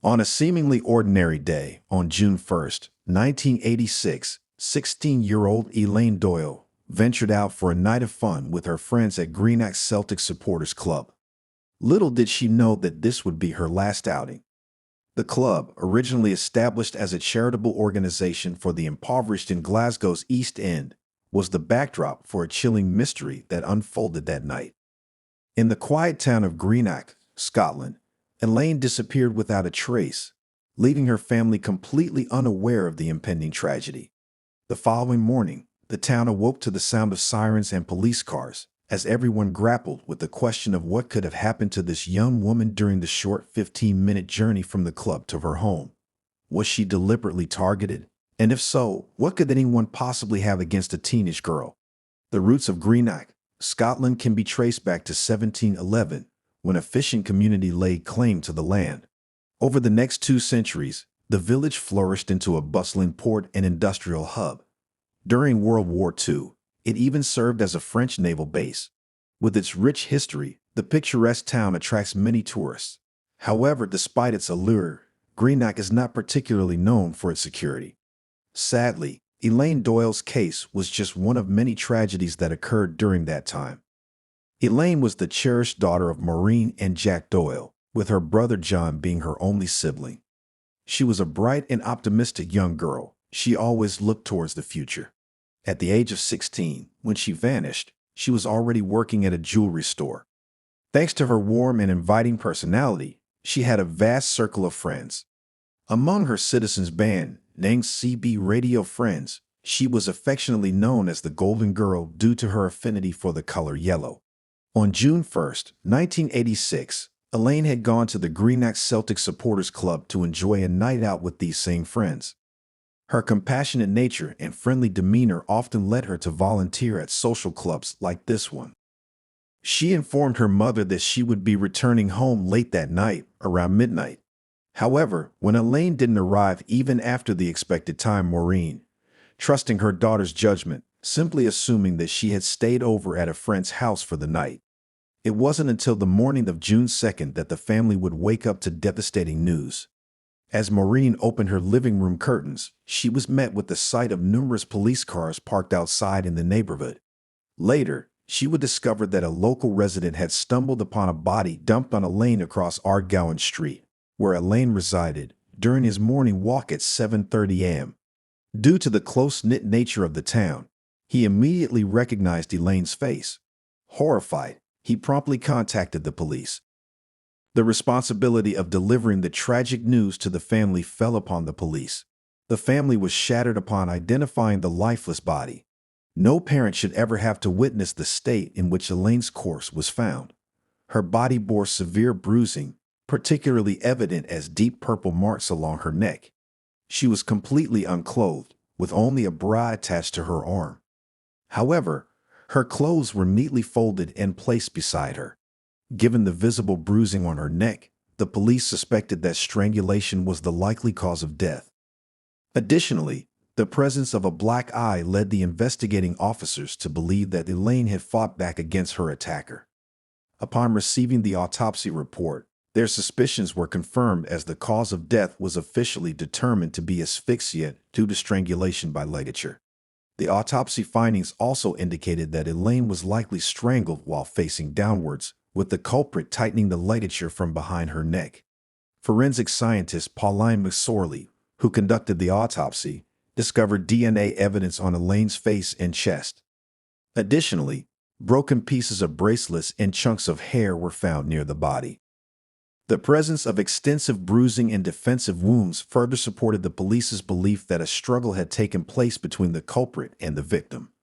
On a seemingly ordinary day, on June 1st, 1986, 16-year-old Elaine Doyle ventured out for a night of fun with her friends at Greenock Celtic Supporters Club. Little did she know that this would be her last outing. The club, originally established as a charitable organization for the impoverished in Glasgow's East End, was the backdrop for a chilling mystery that unfolded that night. In the quiet town of Greenock, Scotland, Elaine disappeared without a trace, leaving her family completely unaware of the impending tragedy. The following morning, the town awoke to the sound of sirens and police cars, as everyone grappled with the question of what could have happened to this young woman during the short 15-minute journey from the club to her home. Was she deliberately targeted? And if so, what could anyone possibly have against a teenage girl? The roots of Greenock, Scotland can be traced back to 1711, when a fishing community laid claim to the land. Over the next 2 centuries, the village flourished into a bustling port and industrial hub. During World War II, it even served as a French naval base. With its rich history, the picturesque town attracts many tourists. However, despite its allure, Greenock is not particularly known for its security. Sadly, Elaine Doyle's case was just one of many tragedies that occurred during that time. Elaine was the cherished daughter of Maureen and Jack Doyle, with her brother John being her only sibling. She was a bright and optimistic young girl. She always looked towards the future. At the age of 16, when she vanished, she was already working at a jewelry store. Thanks to her warm and inviting personality, she had a vast circle of friends. Among her citizens band, named CB Radio Friends, she was affectionately known as the Golden Girl due to her affinity for the color yellow. On June 1st, 1986, Elaine had gone to the Greenock Celtic Supporters Club to enjoy a night out with these same friends. Her compassionate nature and friendly demeanor often led her to volunteer at social clubs like this one. She informed her mother that she would be returning home late that night, around midnight. However, when Elaine didn't arrive even after the expected time, Maureen, trusting her daughter's judgment, simply assuming that she had stayed over at a friend's house for the night. It wasn't until the morning of June 2nd that the family would wake up to devastating news. As Maureen opened her living room curtains, she was met with the sight of numerous police cars parked outside in the neighborhood. Later, she would discover that a local resident had stumbled upon a body dumped on a lane across Ardgowan Street, where Elaine resided, during his morning walk at 7:30 a.m. Due to the close-knit nature of the town, he immediately recognized Elaine's face. Horrified, he promptly contacted the police. The responsibility of delivering the tragic news to the family fell upon the police. The family was shattered upon identifying the lifeless body. No parent should ever have to witness the state in which Elaine's corpse was found. Her body bore severe bruising, particularly evident as deep purple marks along her neck. She was completely unclothed, with only a bra attached to her arm. However, her clothes were neatly folded and placed beside her. Given the visible bruising on her neck, the police suspected that strangulation was the likely cause of death. Additionally, the presence of a black eye led the investigating officers to believe that Elaine had fought back against her attacker. Upon receiving the autopsy report, their suspicions were confirmed as the cause of death was officially determined to be asphyxia due to strangulation by ligature. The autopsy findings also indicated that Elaine was likely strangled while facing downwards, with the culprit tightening the ligature from behind her neck. Forensic scientist Pauline McSorley, who conducted the autopsy, discovered DNA evidence on Elaine's face and chest. Additionally, broken pieces of bracelets and chunks of hair were found near the body. The presence of extensive bruising and defensive wounds further supported the police's belief that a struggle had taken place between the culprit and the victim.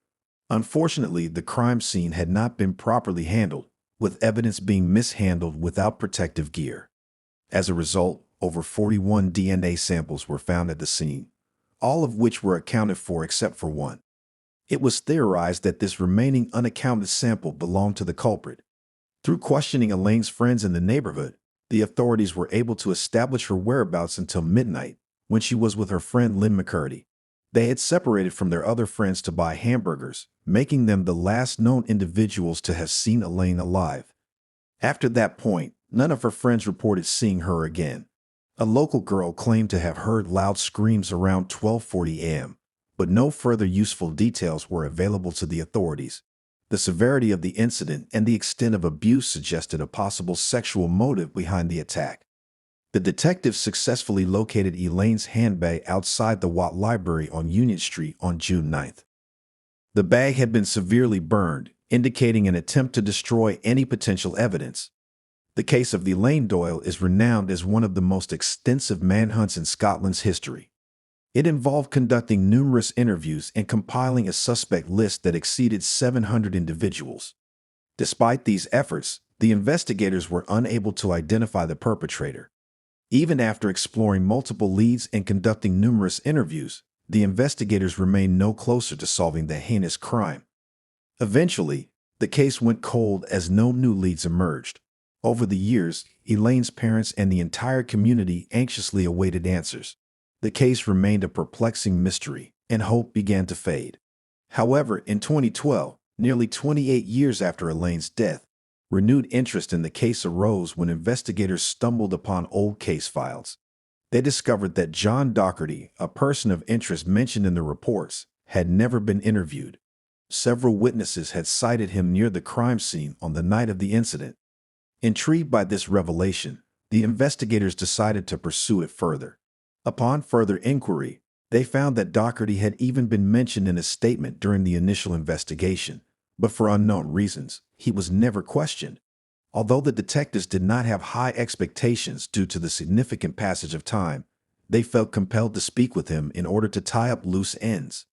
Unfortunately, the crime scene had not been properly handled, with evidence being mishandled without protective gear. As a result, over 41 DNA samples were found at the scene, all of which were accounted for except for one. It was theorized that this remaining unaccounted sample belonged to the culprit. Through questioning Elaine's friends in the neighborhood, the authorities were able to establish her whereabouts until midnight, when she was with her friend Lynn McCurdy. They had separated from their other friends to buy hamburgers, making them the last known individuals to have seen Elaine alive. After that point, none of her friends reported seeing her again. A local girl claimed to have heard loud screams around 12:40 a.m., but no further useful details were available to the authorities. The severity of the incident and the extent of abuse suggested a possible sexual motive behind the attack. The detectives successfully located Elaine's handbag outside the Watt Library on Union Street on June 9th. The bag had been severely burned, indicating an attempt to destroy any potential evidence. The case of Elaine Doyle is renowned as one of the most extensive manhunts in Scotland's history. It involved conducting numerous interviews and compiling a suspect list that exceeded 700 individuals. Despite these efforts, the investigators were unable to identify the perpetrator. Even after exploring multiple leads and conducting numerous interviews, the investigators remained no closer to solving the heinous crime. Eventually, the case went cold as no new leads emerged. Over the years, Elaine's parents and the entire community anxiously awaited answers. The case remained a perplexing mystery, and hope began to fade. However, in 2012, nearly 28 years after Elaine's death, renewed interest in the case arose when investigators stumbled upon old case files. They discovered that John Doherty, a person of interest mentioned in the reports, had never been interviewed. Several witnesses had sighted him near the crime scene on the night of the incident. Intrigued by this revelation, the investigators decided to pursue it further. Upon further inquiry, they found that Doherty had even been mentioned in a statement during the initial investigation, but for unknown reasons, he was never questioned. Although the detectives did not have high expectations due to the significant passage of time, they felt compelled to speak with him in order to tie up loose ends.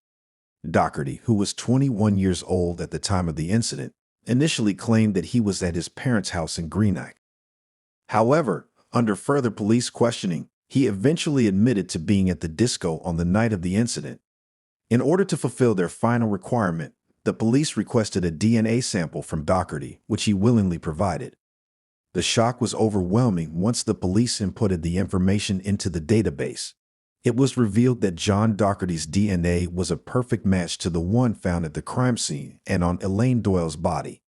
Doherty, who was 21 years old at the time of the incident, initially claimed that he was at his parents' house in Greenock. However, under further police questioning, he eventually admitted to being at the disco on the night of the incident. In order to fulfill their final requirement, the police requested a DNA sample from Doherty, which he willingly provided. The shock was overwhelming once the police inputted the information into the database. It was revealed that John Doherty's DNA was a perfect match to the one found at the crime scene and on Elaine Doyle's body.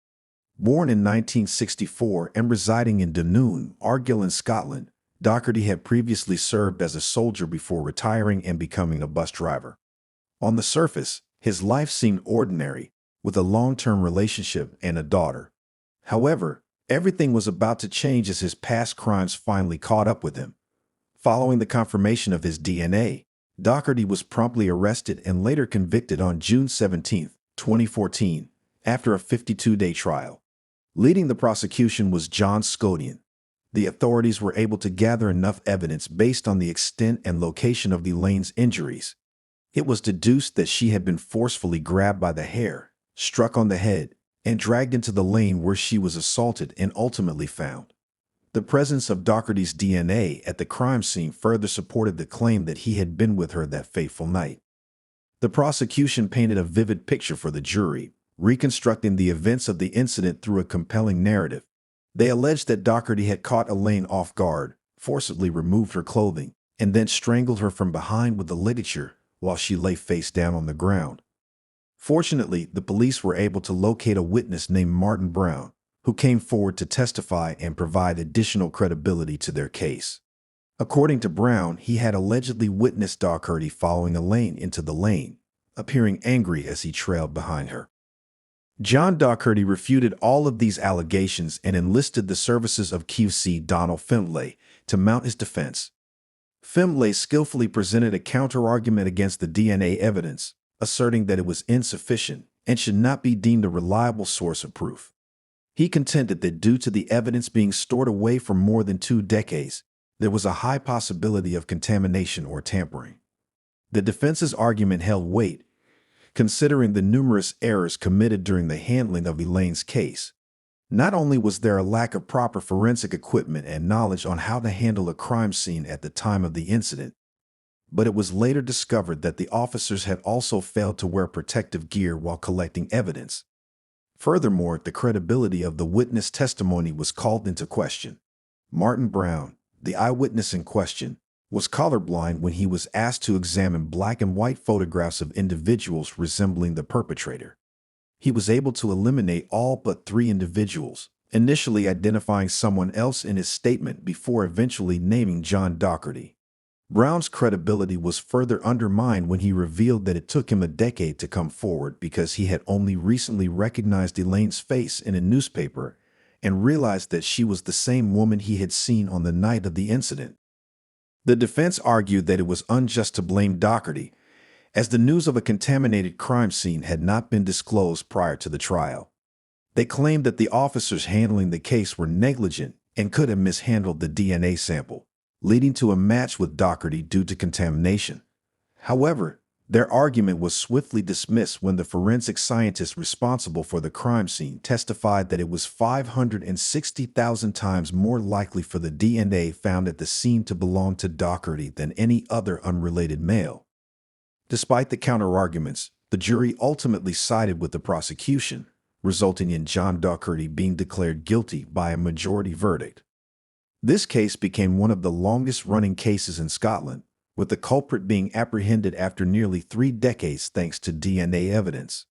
Born in 1964 and residing in Dunoon, Argyll in Scotland, Doherty had previously served as a soldier before retiring and becoming a bus driver. On the surface, his life seemed ordinary, with a long-term relationship and a daughter. However, everything was about to change as his past crimes finally caught up with him. Following the confirmation of his DNA, Doherty was promptly arrested and later convicted on June 17, 2014, after a 52-day trial. Leading the prosecution was John Scodian. The authorities were able to gather enough evidence based on the extent and location of Elaine's injuries. It was deduced that she had been forcefully grabbed by the hair, struck on the head, and dragged into the lane where she was assaulted and ultimately found. The presence of Doherty's DNA at the crime scene further supported the claim that he had been with her that fateful night. The prosecution painted a vivid picture for the jury, reconstructing the events of the incident through a compelling narrative. They alleged that Doherty had caught Elaine off guard, forcibly removed her clothing, and then strangled her from behind with a ligature while she lay face down on the ground. Fortunately, the police were able to locate a witness named Martin Brown, who came forward to testify and provide additional credibility to their case. According to Brown, he had allegedly witnessed Doherty following Elaine into the lane, appearing angry as he trailed behind her. John Doherty refuted all of these allegations and enlisted the services of QC Donald Findlay to mount his defense. Findlay skillfully presented a counter-argument against the DNA evidence, asserting that it was insufficient and should not be deemed a reliable source of proof. He contended that due to the evidence being stored away for more than 2 decades, there was a high possibility of contamination or tampering. The defense's argument held weight, considering the numerous errors committed during the handling of Elaine's case. Not only was there a lack of proper forensic equipment and knowledge on how to handle a crime scene at the time of the incident, but it was later discovered that the officers had also failed to wear protective gear while collecting evidence. Furthermore, the credibility of the witness testimony was called into question. Martin Brown, the eyewitness in question, was colorblind when he was asked to examine black and white photographs of individuals resembling the perpetrator. He was able to eliminate all but 3 individuals, initially identifying someone else in his statement before eventually naming John Dougherty. Brown's credibility was further undermined when he revealed that it took him a decade to come forward because he had only recently recognized Elaine's face in a newspaper and realized that she was the same woman he had seen on the night of the incident. The defense argued that it was unjust to blame Dougherty, as the news of a contaminated crime scene had not been disclosed prior to the trial. They claimed that the officers handling the case were negligent and could have mishandled the DNA sample, leading to a match with Dougherty due to contamination. However, their argument was swiftly dismissed when the forensic scientist responsible for the crime scene testified that it was 560,000 times more likely for the DNA found at the scene to belong to Dougherty than any other unrelated male. Despite the counterarguments, the jury ultimately sided with the prosecution, resulting in John Dougherty being declared guilty by a majority verdict. This case became one of the longest-running cases in Scotland, with the culprit being apprehended after nearly 3 decades thanks to DNA evidence.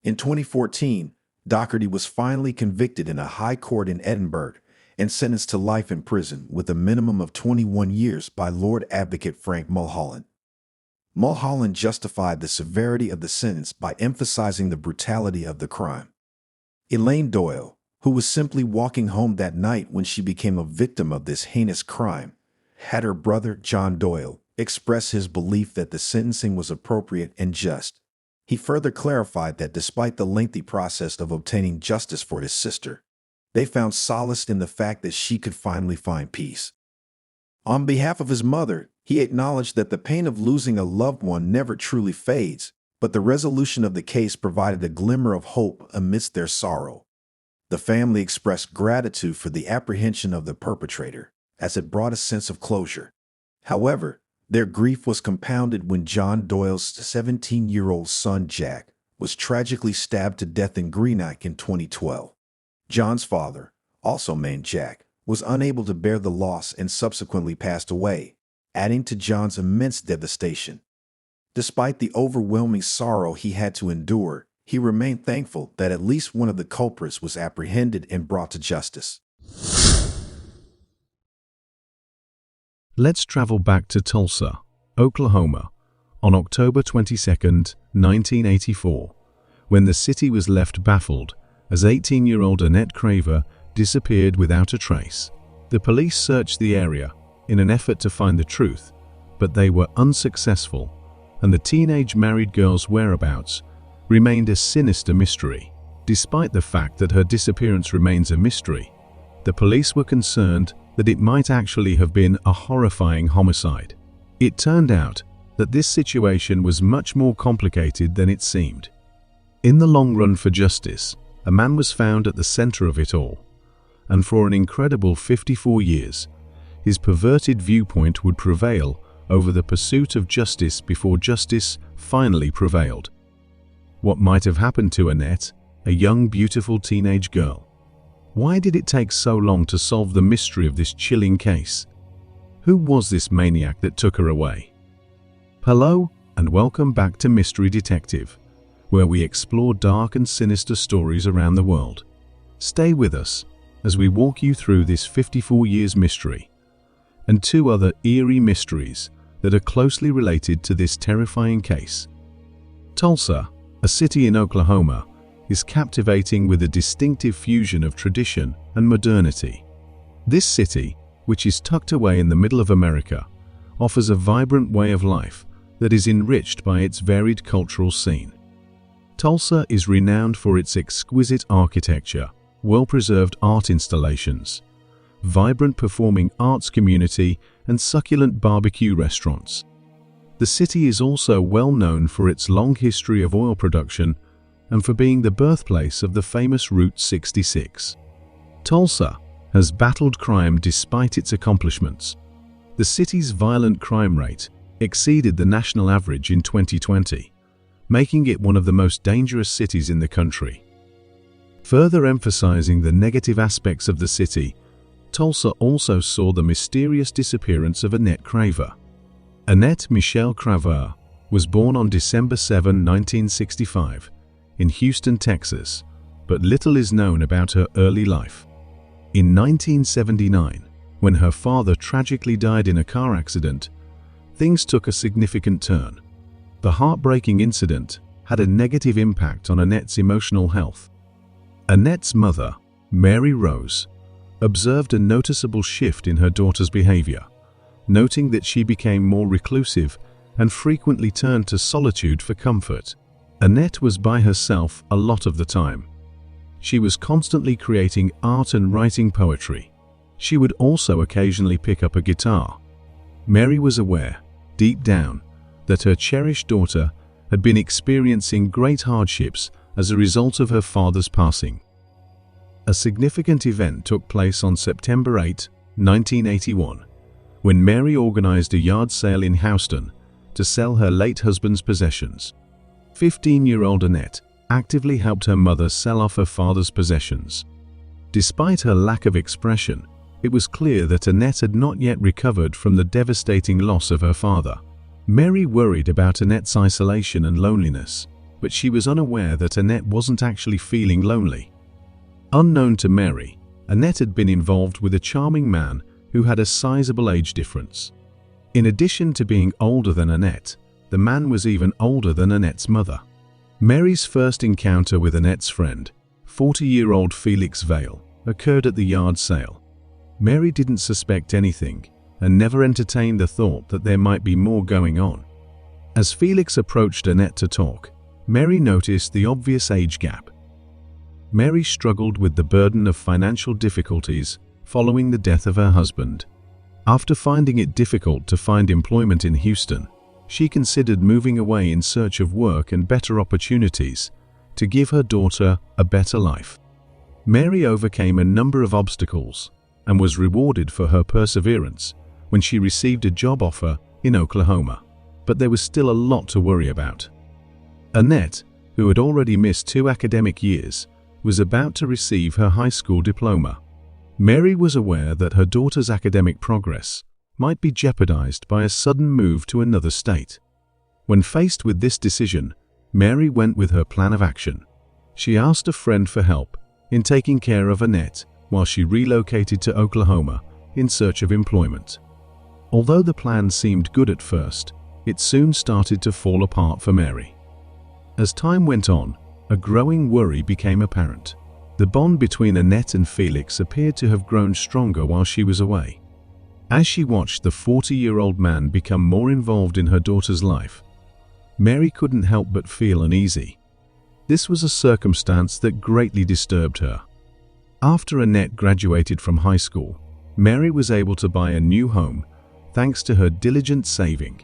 In 2014, Dougherty was finally convicted in a high court in Edinburgh and sentenced to life in prison with a minimum of 21 years by Lord Advocate Frank Mulholland. Mulholland justified the severity of the sentence by emphasizing the brutality of the crime. Elaine Doyle, who was simply walking home that night when she became a victim of this heinous crime, had her brother, John Doyle, express his belief that the sentencing was appropriate and just. He further clarified that despite the lengthy process of obtaining justice for his sister, they found solace in the fact that she could finally find peace. On behalf of his mother, he acknowledged that the pain of losing a loved one never truly fades, but the resolution of the case provided a glimmer of hope amidst their sorrow. The family expressed gratitude for the apprehension of the perpetrator, as it brought a sense of closure. However, their grief was compounded when John Doyle's 17-year-old son, Jack, was tragically stabbed to death in Greenock in 2012. John's father, also named Jack, was unable to bear the loss and subsequently passed away, adding to John's immense devastation. Despite the overwhelming sorrow he had to endure, he remained thankful that at least one of the culprits was apprehended and brought to justice. Let's travel back to Tulsa, Oklahoma, on October 22, 1984, when the city was left baffled as 18-year-old Annette Craver disappeared without a trace. The police searched the area in an effort to find the truth, but they were unsuccessful, and the teenage married girl's whereabouts remained a sinister mystery. Despite the fact that her disappearance remains a mystery, the police were concerned that it might actually have been a horrifying homicide. It turned out that this situation was much more complicated than it seemed. In the long run for justice, a man was found at the center of it all, and for an incredible 54 years, his perverted viewpoint would prevail over the pursuit of justice before justice finally prevailed. What might have happened to Annette, a young, beautiful teenage girl? Why did it take so long to solve the mystery of this chilling case? Who was this maniac that took her away? Hello, and welcome back to Mystery Detective, where we explore dark and sinister stories around the world. Stay with us as we walk you through this 54 years mystery and 2 other eerie mysteries that are closely related to this terrifying case. Tulsa, a city in Oklahoma, is captivating with a distinctive fusion of tradition and modernity. This city, which is tucked away in the middle of America, offers a vibrant way of life that is enriched by its varied cultural scene. Tulsa is renowned for its exquisite architecture, well-preserved art installations, vibrant performing arts community, and succulent barbecue restaurants. The city is also well known for its long history of oil production and for being the birthplace of the famous Route 66. Tulsa has battled crime despite its accomplishments. The city's violent crime rate exceeded the national average in 2020, making it one of the most dangerous cities in the country. Further emphasizing the negative aspects of the city, Tulsa also saw the mysterious disappearance of Annette Craver. Annette Michelle Craver was born on December 7, 1965, in Houston, Texas, but little is known about her early life. In 1979, when her father tragically died in a car accident, things took a significant turn. The heartbreaking incident had a negative impact on Annette's emotional health. Annette's mother, Mary Rose, observed a noticeable shift in her daughter's behavior, noting that she became more reclusive and frequently turned to solitude for comfort. Annette was by herself a lot of the time. She was constantly creating art and writing poetry. She would also occasionally pick up a guitar. Mary was aware, deep down, that her cherished daughter had been experiencing great hardships as a result of her father's passing. A significant event took place on September 8, 1981, when Mary organized a yard sale in Houston to sell her late husband's possessions. 15-year-old Annette actively helped her mother sell off her father's possessions. Despite her lack of expression, it was clear that Annette had not yet recovered from the devastating loss of her father. Mary worried about Annette's isolation and loneliness, but she was unaware that Annette wasn't actually feeling lonely. Unknown to Mary, Annette had been involved with a charming man who had a sizable age difference. In addition to being older than Annette, the man was even older than Annette's mother. Mary's first encounter with Annette's friend, 40-year-old Felix Vail, occurred at the yard sale. Mary didn't suspect anything and never entertained the thought that there might be more going on. As Felix approached Annette to talk, Mary noticed the obvious age gap. Mary struggled with the burden of financial difficulties following the death of her husband. After finding it difficult to find employment in Houston, she considered moving away in search of work and better opportunities to give her daughter a better life. Mary overcame a number of obstacles and was rewarded for her perseverance when she received a job offer in Oklahoma. But there was still a lot to worry about. Annette, who had already missed 2 academic years, was about to receive her high school diploma. Mary was aware that her daughter's academic progress might be jeopardized by a sudden move to another state. When faced with this decision, Mary went with her plan of action. She asked a friend for help in taking care of Annette while she relocated to Oklahoma in search of employment. Although the plan seemed good at first, it soon started to fall apart for Mary. As time went on, a growing worry became apparent. The bond between Annette and Felix appeared to have grown stronger while she was away. As she watched the 40-year-old man become more involved in her daughter's life, Mary couldn't help but feel uneasy. This was a circumstance that greatly disturbed her. After Annette graduated from high school, Mary was able to buy a new home thanks to her diligent saving.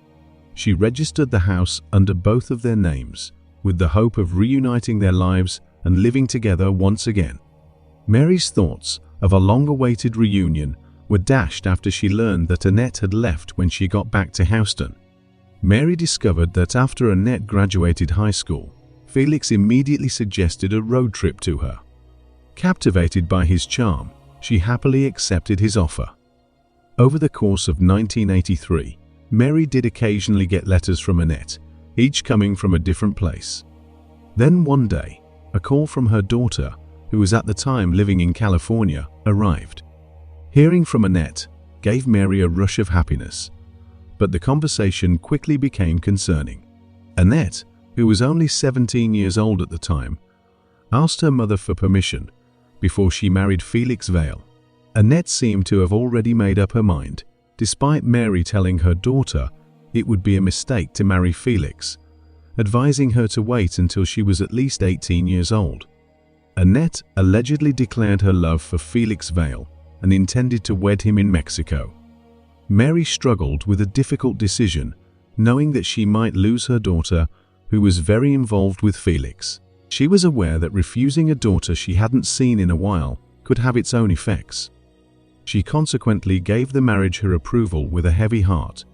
She registered the house under both of their names, with the hope of reuniting their lives and living together once again. Mary's thoughts of a long-awaited reunion were dashed after she learned that Annette had left when she got back to Houston. Mary discovered that after Annette graduated high school, Felix immediately suggested a road trip to her. Captivated by his charm, she happily accepted his offer. Over the course of 1983, Mary did occasionally get letters from Annette, each coming from a different place. Then one day, a call from her daughter, who was at the time living in California, arrived. Hearing from Annette gave Mary a rush of happiness, but the conversation quickly became concerning. Annette, who was only 17 years old at the time, asked her mother for permission before she married Felix Vail. Annette seemed to have already made up her mind, despite Mary telling her daughter it would be a mistake to marry Felix, advising her to wait until she was at least 18 years old. Annette allegedly declared her love for Felix Vail and intended to wed him in Mexico. Mary struggled with a difficult decision, knowing that she might lose her daughter, who was very involved with Felix. She was aware that refusing a daughter she hadn't seen in a while could have its own effects. She consequently gave the marriage her approval with a heavy heart,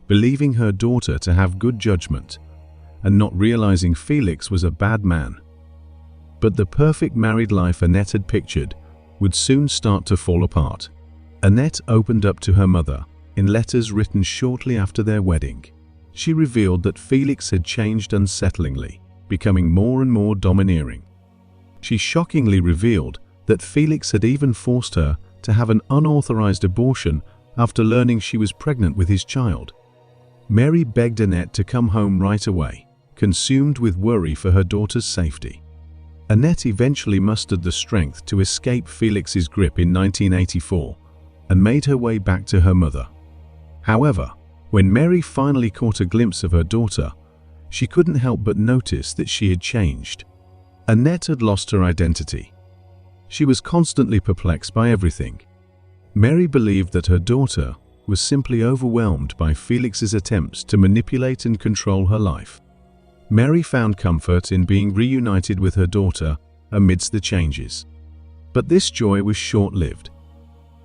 believing her daughter to have good judgment, and not realizing Felix was a bad man. But the perfect married life Annette had pictured would soon start to fall apart. Annette opened up to her mother in letters written shortly after their wedding. She revealed that Felix had changed unsettlingly, becoming more and more domineering. She shockingly revealed that Felix had even forced her to have an unauthorized abortion after learning she was pregnant with his child. Mary begged Annette to come home right away, consumed with worry for her daughter's safety. Annette eventually mustered the strength to escape Felix's grip in 1984 and made her way back to her mother. However, when Mary finally caught a glimpse of her daughter, she couldn't help but notice that she had changed. Annette had lost her identity. She was constantly perplexed by everything. Mary believed that her daughter was simply overwhelmed by Felix's attempts to manipulate and control her life. Mary found comfort in being reunited with her daughter amidst the changes. But this joy was short-lived.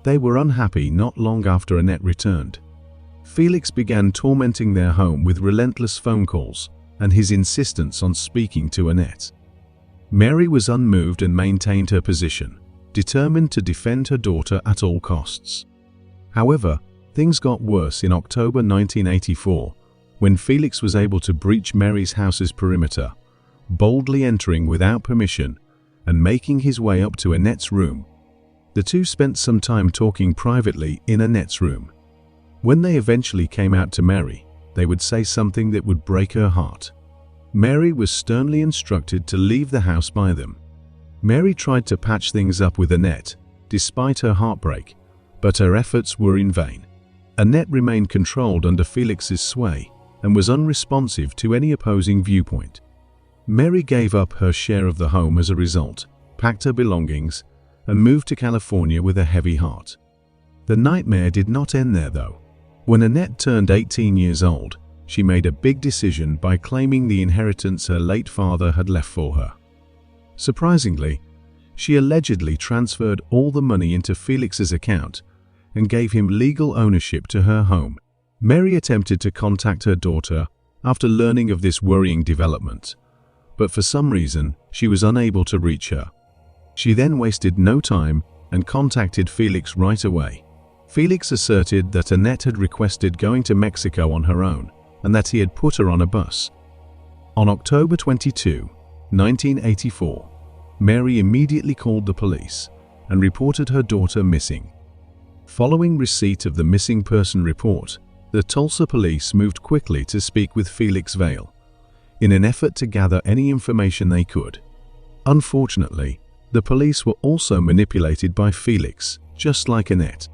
They were unhappy not long after Annette returned. Felix began tormenting their home with relentless phone calls and his insistence on speaking to Annette. Mary was unmoved and maintained her position, determined to defend her daughter at all costs. However, things got worse in October 1984 when Felix was able to breach Mary's house's perimeter, boldly entering without permission and making his way up to Annette's room. The two spent some time talking privately in Annette's room. When they eventually came out to Mary, they would say something that would break her heart. Mary was sternly instructed to leave the house by them. Mary tried to patch things up with Annette, despite her heartbreak, but her efforts were in vain. Annette remained controlled under Felix's sway and was unresponsive to any opposing viewpoint. Mary gave up her share of the home as a result, packed her belongings, and moved to California with a heavy heart. The nightmare did not end there though. When Annette turned 18 years old, she made a big decision by claiming the inheritance her late father had left for her. Surprisingly, she allegedly transferred all the money into Felix's account and gave him legal ownership to her home. Mary attempted to contact her daughter after learning of this worrying development, but for some reason she was unable to reach her. She then wasted no time and contacted Felix right away. Felix asserted that Annette had requested going to Mexico on her own and that he had put her on a bus. On October 22, 1984, Mary immediately called the police and reported her daughter missing. Following receipt of the missing person report, the Tulsa police moved quickly to speak with Felix Vail, in an effort to gather any information they could. Unfortunately, the police were also manipulated by Felix, just like Annette.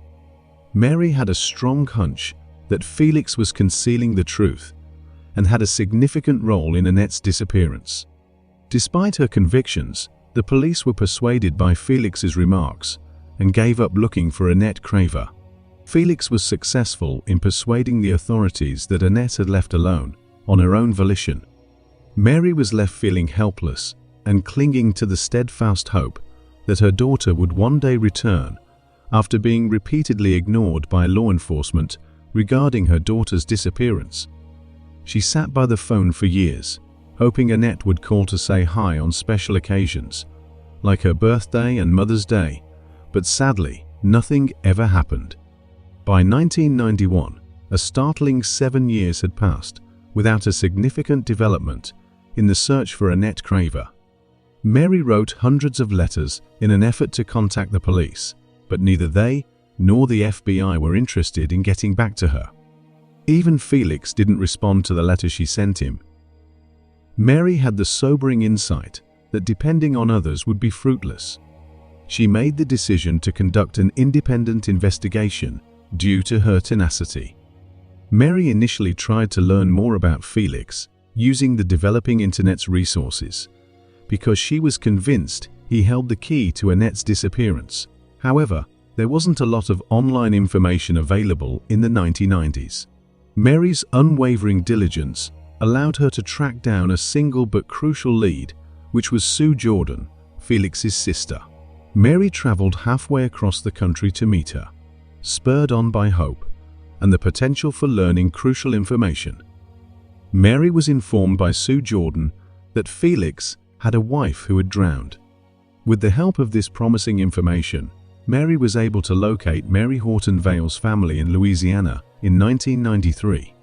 Mary had a strong hunch that Felix was concealing the truth and had a significant role in Annette's disappearance. Despite her convictions, the police were persuaded by Felix's remarks and gave up looking for Annette Craver. Felix was successful in persuading the authorities that Annette had left alone, on her own volition. Mary was left feeling helpless and clinging to the steadfast hope that her daughter would one day return after being repeatedly ignored by law enforcement regarding her daughter's disappearance. She sat by the phone for years, hoping Annette would call to say hi on special occasions, like her birthday and Mother's Day, but sadly, nothing ever happened. By 1991, a startling 7 years had passed without a significant development in the search for Annette Craver. Mary wrote hundreds of letters in an effort to contact the police, but neither they nor the FBI were interested in getting back to her. Even Felix didn't respond to the letter she sent him. Mary had the sobering insight that depending on others would be fruitless. She made the decision to conduct an independent investigation due to her tenacity. Mary initially tried to learn more about Felix using the developing internet's resources, because she was convinced he held the key to Annette's disappearance. However, there wasn't a lot of online information available in the 1990s. Mary's unwavering diligence allowed her to track down a single but crucial lead, which was Sue Jordan, Felix's sister. Mary traveled halfway across the country to meet her, spurred on by hope and the potential for learning crucial information. Mary was informed by Sue Jordan that Felix had a wife who had drowned. With the help of this promising information, Mary was able to locate Mary Horton Vail's family in Louisiana in 1993.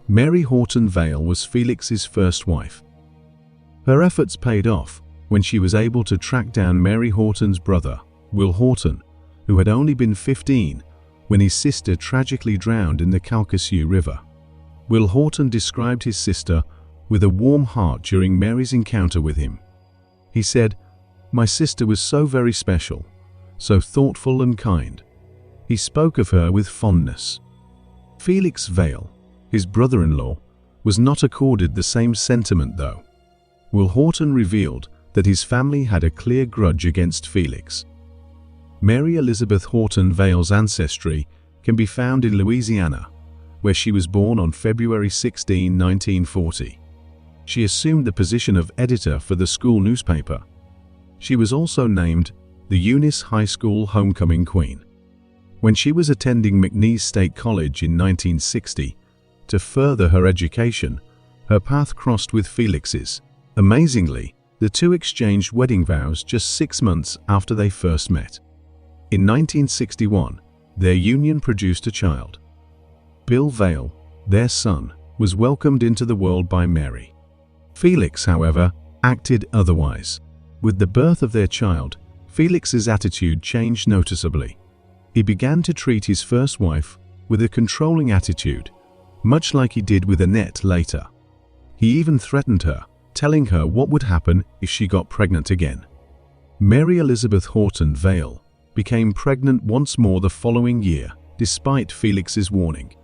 Mary Horton Vail was Felix's first wife. Her efforts paid off when she was able to track down Mary Horton's brother, Will Horton, who had only been 15 when his sister tragically drowned in the Calcasieu River. Will Horton described his sister with a warm heart during Mary's encounter with him. He said, "My sister was so very special, so thoughtful and kind." He spoke of her with fondness. Felix Vail, his brother-in-law, was not accorded the same sentiment though. Will Horton revealed that his family had a clear grudge against Felix. Mary Elizabeth Horton Vail's ancestry can be found in Louisiana, where she was born on February 16, 1940. She assumed the position of editor for the school newspaper. She was also named the Eunice High School Homecoming Queen. When she was attending McNeese State College in 1960, to further her education, her path crossed with Felix's. Amazingly, the two exchanged wedding vows just 6 months after they first met. In 1961, their union produced a child. Bill Vail, their son, was welcomed into the world by Mary. Felix, however, acted otherwise. With the birth of their child, Felix's attitude changed noticeably. He began to treat his first wife with a controlling attitude, much like he did with Annette later. He even threatened her, telling her what would happen if she got pregnant again. Mary Elizabeth Horton Vail became pregnant once more the following year, despite Felix's warning.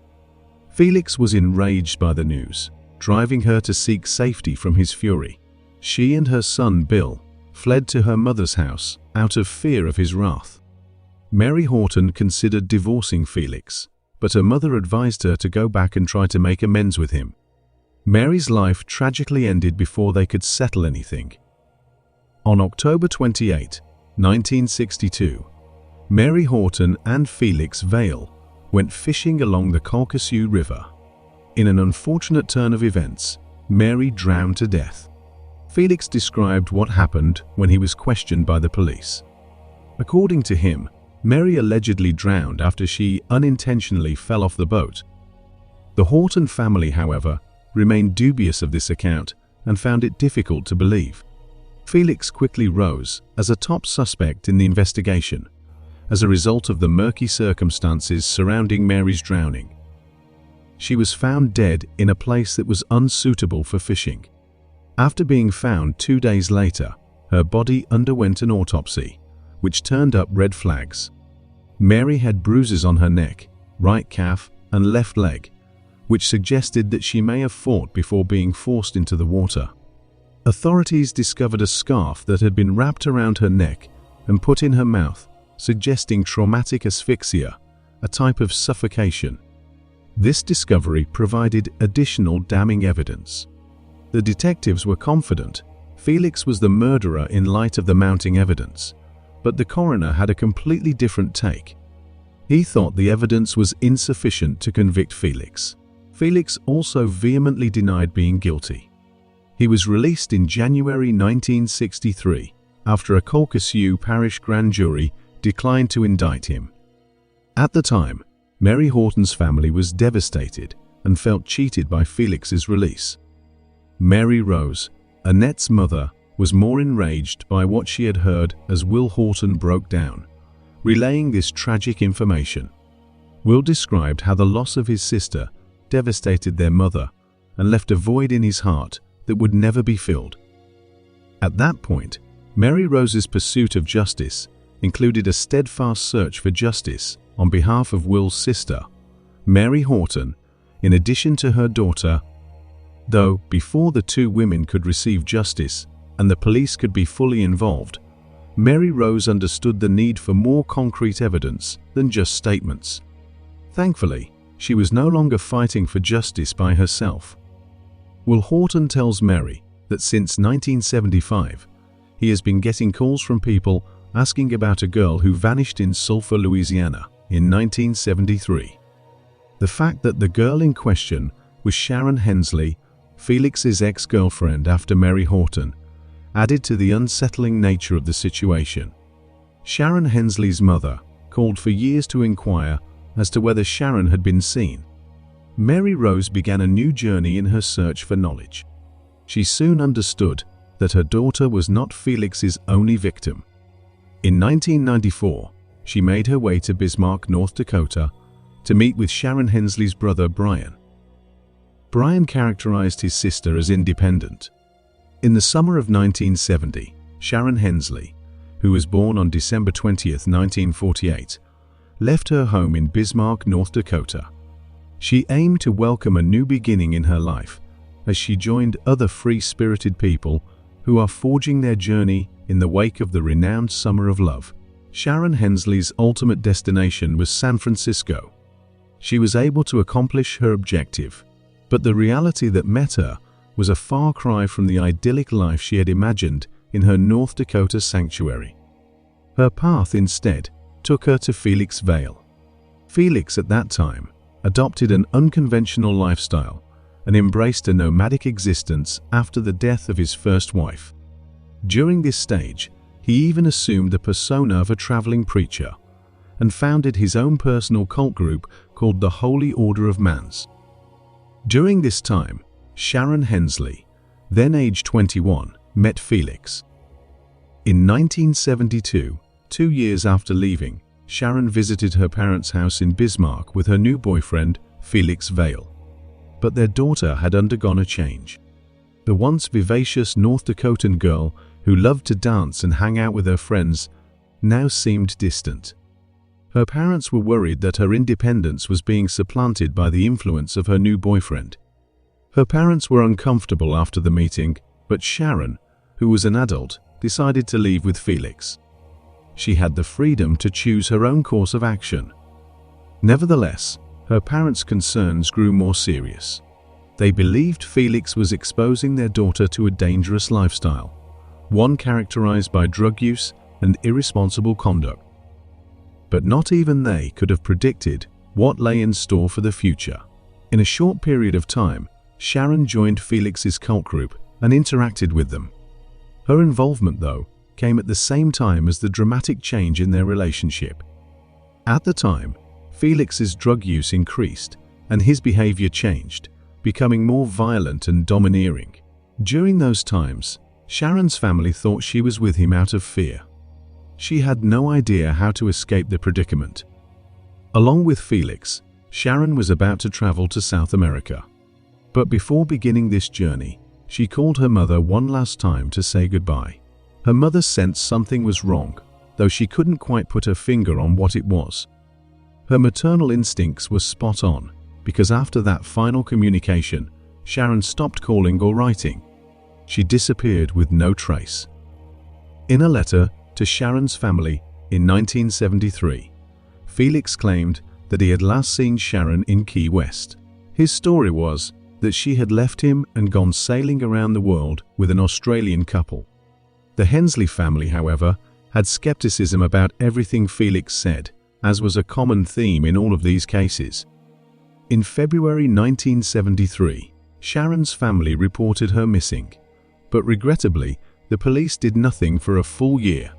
Felix was enraged by the news, driving her to seek safety from his fury. She and her son Bill fled to her mother's house out of fear of his wrath. Mary Horton considered divorcing Felix, but her mother advised her to go back and try to make amends with him. Mary's life tragically ended before they could settle anything. On October 28, 1962, Mary Horton and Felix Vail went fishing along the Calcasieu River. In an unfortunate turn of events, Mary drowned to death. Felix described what happened when he was questioned by the police. According to him, Mary allegedly drowned after she unintentionally fell off the boat. The Horton family, however, remained dubious of this account and found it difficult to believe. Felix quickly rose as a top suspect in the investigation as a result of the murky circumstances surrounding Mary's drowning. She was found dead in a place that was unsuitable for fishing. After being found 2 days later, her body underwent an autopsy, which turned up red flags. Mary had bruises on her neck, right calf, and left leg, which suggested that she may have fought before being forced into the water. Authorities discovered a scarf that had been wrapped around her neck and put in her mouth, suggesting traumatic asphyxia, a type of suffocation. This discovery provided additional damning evidence. The detectives were confident Felix was the murderer in light of the mounting evidence, but the coroner had a completely different take. He thought the evidence was insufficient to convict Felix. Felix also vehemently denied being guilty. He was released in January 1963 after a Calcasieu Parish grand jury declined to indict him. At the time, Mary Horton's family was devastated and felt cheated by Felix's release. Mary Rose, Annette's mother, was more enraged by what she had heard as Will Horton broke down, relaying this tragic information. Will described how the loss of his sister devastated their mother and left a void in his heart that would never be filled. At that point, Mary Rose's pursuit of justice included a steadfast search for justice on behalf of Will's sister, Mary Horton, in addition to her daughter. Though before the two women could receive justice and the police could be fully involved, Mary Rose understood the need for more concrete evidence than just statements. Thankfully, she was no longer fighting for justice by herself. Will Horton tells Mary that since 1975, he has been getting calls from people asking about a girl who vanished in Sulphur, Louisiana in 1973. The fact that the girl in question was Sharon Hensley, Felix's ex-girlfriend after Mary Horton, added to the unsettling nature of the situation. Sharon Hensley's mother called for years to inquire as to whether Sharon had been seen. Mary Rose began a new journey in her search for knowledge. She soon understood that her daughter was not Felix's only victim. In 1994, she made her way to Bismarck, North Dakota, to meet with Sharon Hensley's brother Brian. Brian characterized his sister as independent. In the summer of 1970, Sharon Hensley, who was born on December 20, 1948, left her home in Bismarck, North Dakota. She aimed to welcome a new beginning in her life as she joined other free-spirited people who are forging their journey in the wake of the renowned Summer of Love. Sharon Hensley's ultimate destination was San Francisco. She was able to accomplish her objective, but the reality that met her was a far cry from the idyllic life she had imagined in her North Dakota sanctuary. Her path instead took her to Felix Vail. Felix at that time adopted an unconventional lifestyle and embraced a nomadic existence after the death of his first wife. During this stage, he even assumed the persona of a traveling preacher and founded his own personal cult group called the Holy Order of Mans. During this time, Sharon Hensley, then age 21, met Felix. In 1972, 2 years after leaving, Sharon visited her parents' house in Bismarck with her new boyfriend, Felix Vail. But their daughter had undergone a change. The once vivacious North Dakotan girl who loved to dance and hang out with her friends now seemed distant. Her parents were worried that her independence was being supplanted by the influence of her new boyfriend. Her parents were uncomfortable after the meeting, but Sharon, who was an adult, decided to leave with Felix. She had the freedom to choose her own course of action. Nevertheless, her parents' concerns grew more serious. They believed Felix was exposing their daughter to a dangerous lifestyle, one characterized by drug use and irresponsible conduct. But not even they could have predicted what lay in store for the future. In a short period of time, Sharon joined Felix's cult group and interacted with them. Her involvement, though, came at the same time as the dramatic change in their relationship. At the time, Felix's drug use increased and his behavior changed, becoming more violent and domineering. During those times, Sharon's family thought she was with him out of fear. She had no idea how to escape the predicament. Along with Felix, Sharon was about to travel to South America. But before beginning this journey, she called her mother one last time to say goodbye. Her mother sensed something was wrong, though she couldn't quite put her finger on what it was. Her maternal instincts were spot on, because after that final communication, Sharon stopped calling or writing. She disappeared with no trace. In a letter to Sharon's family in 1973, Felix claimed that he had last seen Sharon in Key West. His story was that she had left him and gone sailing around the world with an Australian couple. The Hensley family, however, had skepticism about everything Felix said, as was a common theme in all of these cases. In February 1973, Sharon's family reported her missing, but regrettably, the police did nothing for a full year.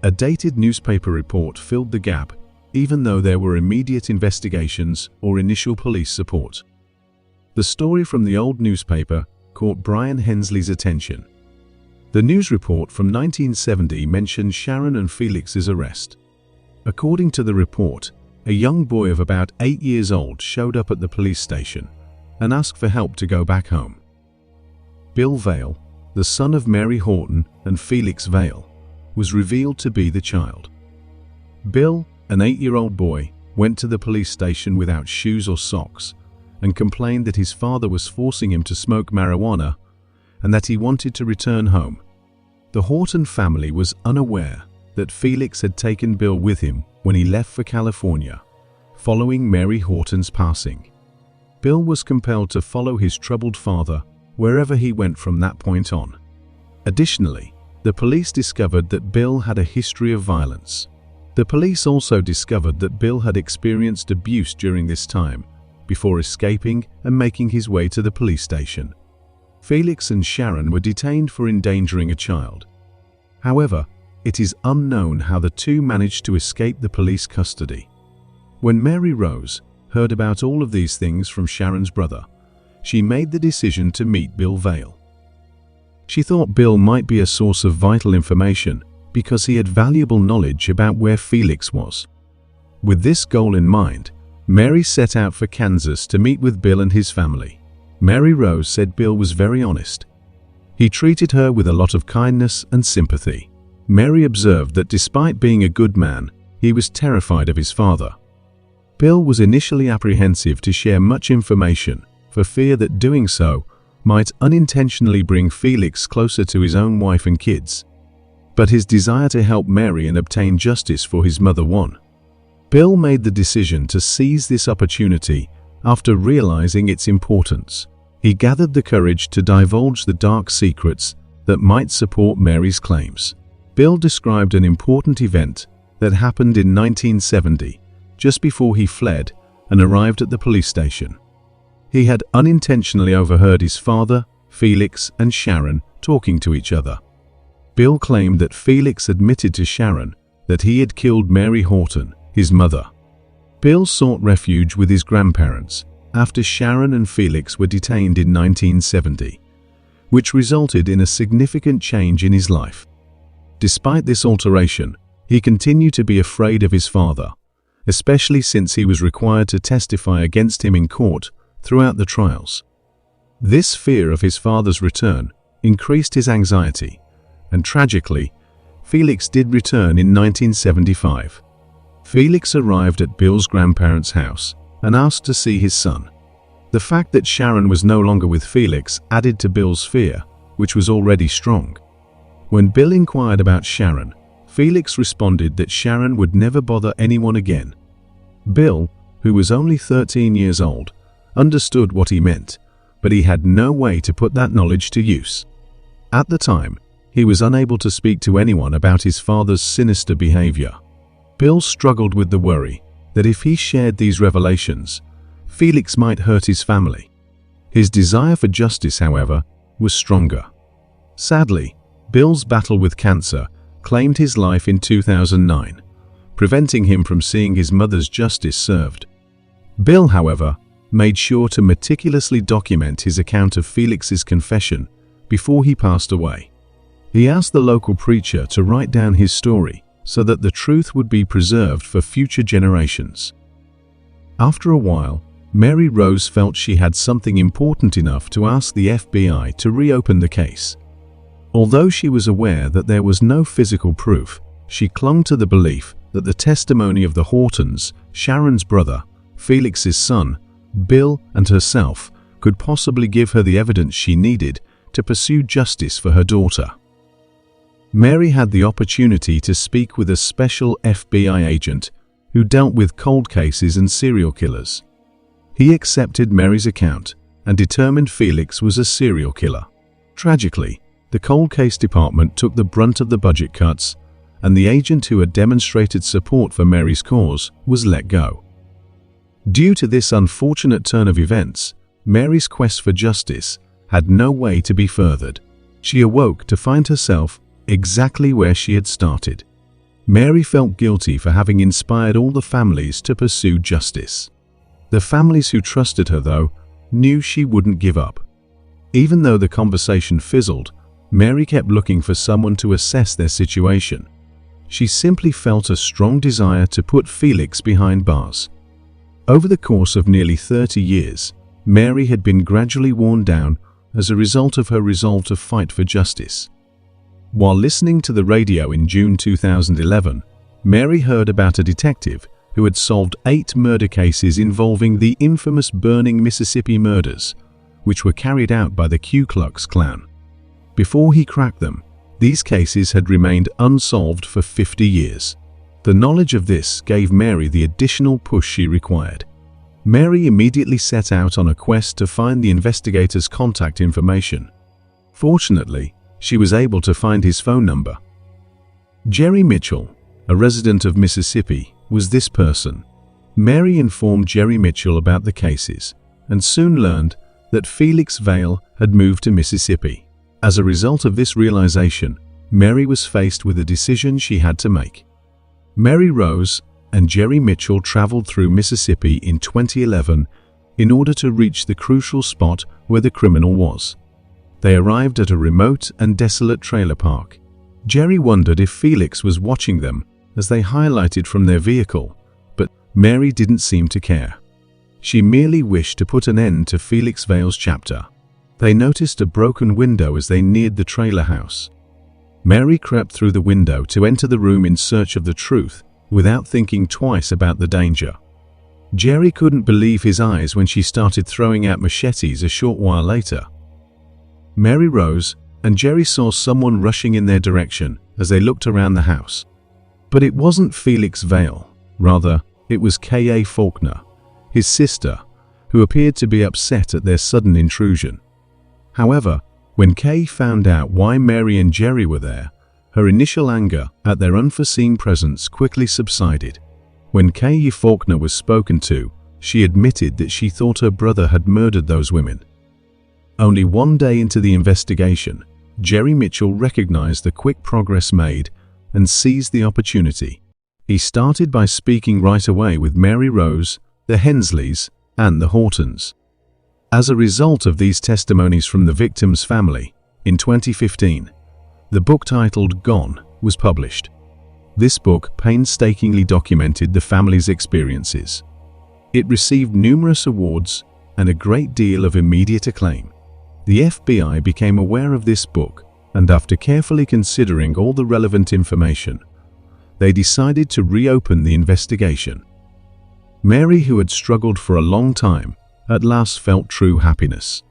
A dated newspaper report filled the gap, even though there were immediate investigations or initial police support. The story from the old newspaper caught Brian Hensley's attention. The news report from 1970 mentioned Sharon and Felix's arrest. According to the report, a young boy of about 8 years old showed up at the police station and asked for help to go back home. Bill Vail, the son of Mary Horton and Felix Vail, was revealed to be the child. Bill, an 8-year-old boy, went to the police station without shoes or socks and complained that his father was forcing him to smoke marijuana and that he wanted to return home. The Horton family was unaware that Felix had taken Bill with him when he left for California, following Mary Horton's passing. Bill was compelled to follow his troubled father wherever he went from that point on. Additionally, the police discovered that Bill had a history of violence. The police also discovered that Bill had experienced abuse during this time, before escaping and making his way to the police station. Felix and Sharon were detained for endangering a child. However, it is unknown how the two managed to escape the police custody. When Mary Rose heard about all of these things from Sharon's brother, she made the decision to meet Bill Vail. She thought Bill might be a source of vital information because he had valuable knowledge about where Felix was. With this goal in mind, Mary set out for Kansas to meet with Bill and his family. Mary Rose said Bill was very honest. He treated her with a lot of kindness and sympathy. Mary observed that despite being a good man, he was terrified of his father. Bill was initially apprehensive to share much information for fear that doing so might unintentionally bring Felix closer to his own wife and kids. But his desire to help Mary and obtain justice for his mother won. Bill made the decision to seize this opportunity after realizing its importance. He gathered the courage to divulge the dark secrets that might support Mary's claims. Bill described an important event that happened in 1970, just before he fled and arrived at the police station. He had unintentionally overheard his father, Felix, and Sharon talking to each other. Bill claimed that Felix admitted to Sharon that he had killed Mary Horton, his mother. Bill sought refuge with his grandparents after Sharon and Felix were detained in 1970, which resulted in a significant change in his life. Despite this alteration, he continued to be afraid of his father, especially since he was required to testify against him in court throughout the trials. This fear of his father's return increased his anxiety, and tragically, Felix did return in 1975. Felix arrived at Bill's grandparents' house and asked to see his son. The fact that Sharon was no longer with Felix added to Bill's fear, which was already strong. When Bill inquired about Sharon, Felix responded that Sharon would never bother anyone again. Bill, who was only 13 years old, understood what he meant, but he had no way to put that knowledge to use. At the time, he was unable to speak to anyone about his father's sinister behavior. Bill struggled with the worry that if he shared these revelations, Felix might hurt his family. His desire for justice, however, was stronger. Sadly, Bill's battle with cancer claimed his life in 2009, preventing him from seeing his mother's justice served. Bill, however, made sure to meticulously document his account of Felix's confession before he passed away. He asked the local preacher to write down his story so that the truth would be preserved for future generations. After a while, Mary Rose felt she had something important enough to ask the FBI to reopen the case. Although she was aware that there was no physical proof, she clung to the belief that the testimony of the Hortons, Sharon's brother, Felix's son, Bill, and herself could possibly give her the evidence she needed to pursue justice for her daughter. Mary had the opportunity to speak with a special FBI agent who dealt with cold cases and serial killers. He accepted Mary's account and determined Felix was a serial killer. Tragically, the cold case department took the brunt of the budget cuts, and the agent who had demonstrated support for Mary's cause was let go. Due to this unfortunate turn of events, Mary's quest for justice had no way to be furthered. She awoke to find herself exactly where she had started. Mary felt guilty for having inspired all the families to pursue justice. The families who trusted her, though, knew she wouldn't give up. Even though the conversation fizzled, Mary kept looking for someone to assess their situation. She simply felt a strong desire to put Felix behind bars. Over the course of nearly 30 years, Mary had been gradually worn down as a result of her resolve to fight for justice. While listening to the radio in June 2011, Mary heard about a detective who had solved 8 murder cases involving the infamous burning Mississippi murders, which were carried out by the Ku Klux Klan. Before he cracked them, these cases had remained unsolved for 50 years. The knowledge of this gave Mary the additional push she required. Mary immediately set out on a quest to find the investigator's contact information. Fortunately, she was able to find his phone number. Jerry Mitchell, a resident of Mississippi, was this person. Mary informed Jerry Mitchell about the cases and soon learned that Felix Vail had moved to Mississippi. As a result of this realization, Mary was faced with a decision she had to make. Mary Rose and Jerry Mitchell traveled through Mississippi in 2011 in order to reach the crucial spot where the criminal was. They arrived at a remote and desolate trailer park. Jerry wondered if Felix was watching them as they highlighted from their vehicle, but Mary didn't seem to care. She merely wished to put an end to Felix Vail's chapter. They noticed a broken window as they neared the trailer house. Mary crept through the window to enter the room in search of the truth, without thinking twice about the danger. Jerry couldn't believe his eyes when she started throwing out machetes a short while later. Mary rose, and Jerry saw someone rushing in their direction as they looked around the house. But it wasn't Felix Vail. Rather, it was K.A. Faulkner, his sister, who appeared to be upset at their sudden intrusion. However, when Kay found out why Mary and Jerry were there, her initial anger at their unforeseen presence quickly subsided. When Kay Faulkner was spoken to, she admitted that she thought her brother had murdered those women. Only one day into the investigation, Jerry Mitchell recognized the quick progress made and seized the opportunity. He started by speaking right away with Mary Rose, the Hensleys, and the Hortons. As a result of these testimonies from the victim's family, in 2015, the book titled Gone was published. This book painstakingly documented the family's experiences. It received numerous awards and a great deal of immediate acclaim. The FBI became aware of this book, and after carefully considering all the relevant information, they decided to reopen the investigation. Mary, who had struggled for a long time, at last felt true happiness.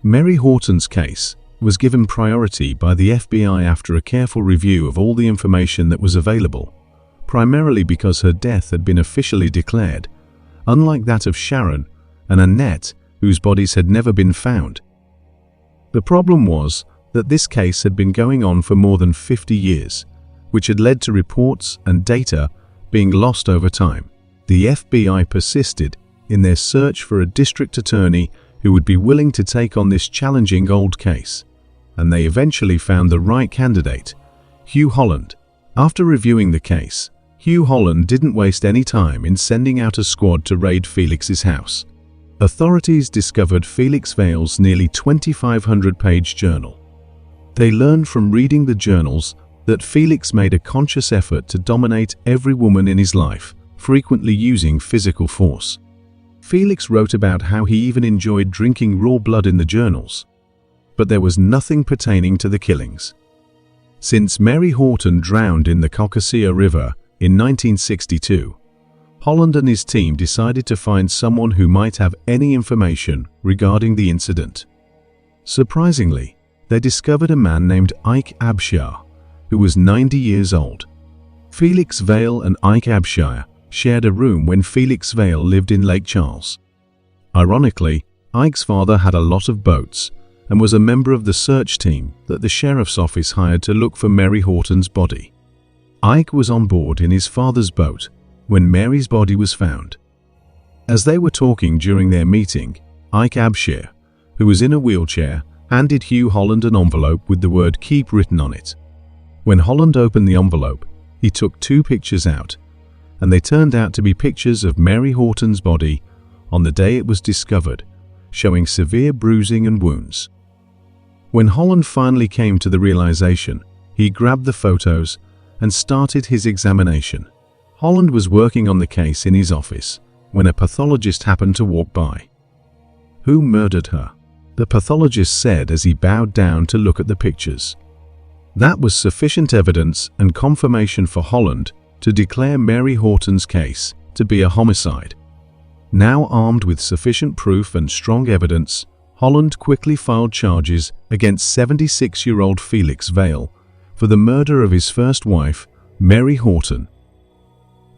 Mary Horton's case was given priority by the FBI after a careful review of all the information that was available, primarily because her death had been officially declared, unlike that of Sharon and Annette, whose bodies had never been found. The problem was that this case had been going on for more than 50 years, which had led to reports and data being lost over time. The FBI persisted in their search for a district attorney who would be willing to take on this challenging old case, and they eventually found the right candidate, Hugh Holland. After reviewing the case, Hugh Holland didn't waste any time in sending out a squad to raid Felix's house. Authorities discovered Felix Vail's nearly 2,500-page journal. They learned from reading the journals that Felix made a conscious effort to dominate every woman in his life, frequently using physical force. Felix wrote about how he even enjoyed drinking raw blood in the journals, but there was nothing pertaining to the killings. Since Mary Horton drowned in the Cocossia River in 1962, Holland and his team decided to find someone who might have any information regarding the incident. Surprisingly, they discovered a man named Ike Abshire, who was 90 years old. Felix Vail and Ike Abshire shared a room when Felix Vail lived in Lake Charles. Ironically, Ike's father had a lot of boats and was a member of the search team that the sheriff's office hired to look for Mary Horton's body. Ike was on board in his father's boat when Mary's body was found. As they were talking during their meeting, Ike Abshire, who was in a wheelchair, handed Hugh Holland an envelope with the word "Keep" written on it. When Holland opened the envelope, he took 2 pictures out, and they turned out to be pictures of Mary Horton's body on the day it was discovered, showing severe bruising and wounds. When Holland finally came to the realization, he grabbed the photos and started his examination. Holland was working on the case in his office when a pathologist happened to walk by. "Who murdered her?" the pathologist said as he bowed down to look at the pictures. That was sufficient evidence and confirmation for Holland to declare Mary Horton's case to be a homicide. Now armed with sufficient proof and strong evidence, Holland quickly filed charges against 76-year-old Felix Vail for the murder of his first wife, Mary Horton.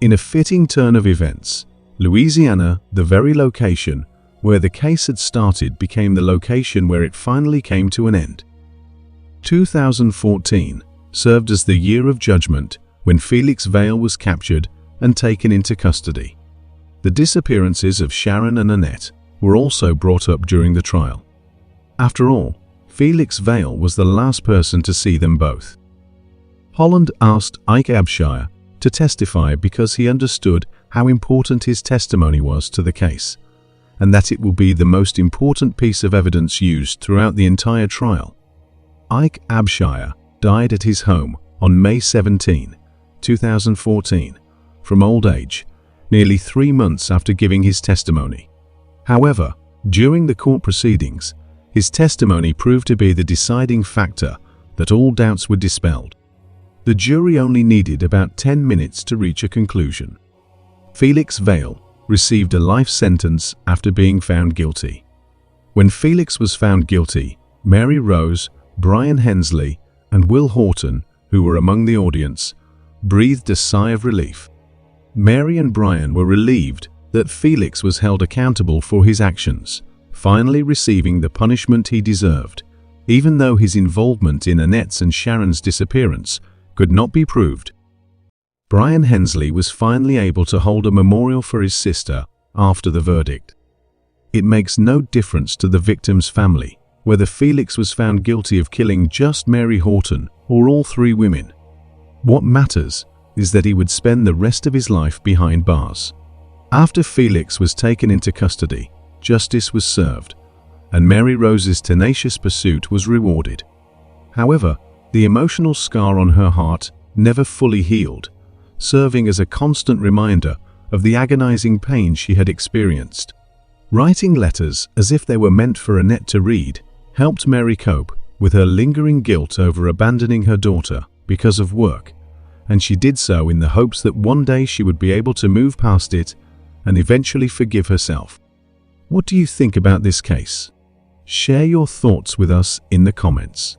In a fitting turn of events, Louisiana, the very location where the case had started, became the location where it finally came to an end. 2014 served as the year of judgment when Felix Vail was captured and taken into custody. The disappearances of Sharon and Annette were also brought up during the trial. After all, Felix Vail was the last person to see them both. Holland asked Ike Abshire to testify because he understood how important his testimony was to the case, and that it will be the most important piece of evidence used throughout the entire trial. Ike Abshire died at his home on May 17, 2014, from old age, nearly 3 months after giving his testimony. However, during the court proceedings, his testimony proved to be the deciding factor that all doubts were dispelled. The jury only needed about 10 minutes to reach a conclusion. Felix Vail received a life sentence after being found guilty. When Felix was found guilty, Mary Rose, Brian Hensley, and Will Horton, who were among the audience, breathed a sigh of relief. Mary and Brian were relieved that Felix was held accountable for his actions, finally receiving the punishment he deserved, even though his involvement in Annette's and Sharon's disappearance could not be proved. Brian Hensley was finally able to hold a memorial for his sister after the verdict. It makes no difference to the victim's family whether Felix was found guilty of killing just Mary Horton or all 3 women. What matters is that he would spend the rest of his life behind bars. After Felix was taken into custody, justice was served, and Mary Rose's tenacious pursuit was rewarded. However, the emotional scar on her heart never fully healed, serving as a constant reminder of the agonizing pain she had experienced. Writing letters as if they were meant for Annette to read helped Mary cope with her lingering guilt over abandoning her daughter because of work, and she did so in the hopes that one day she would be able to move past it and eventually forgive herself. What do you think about this case? Share your thoughts with us in the comments.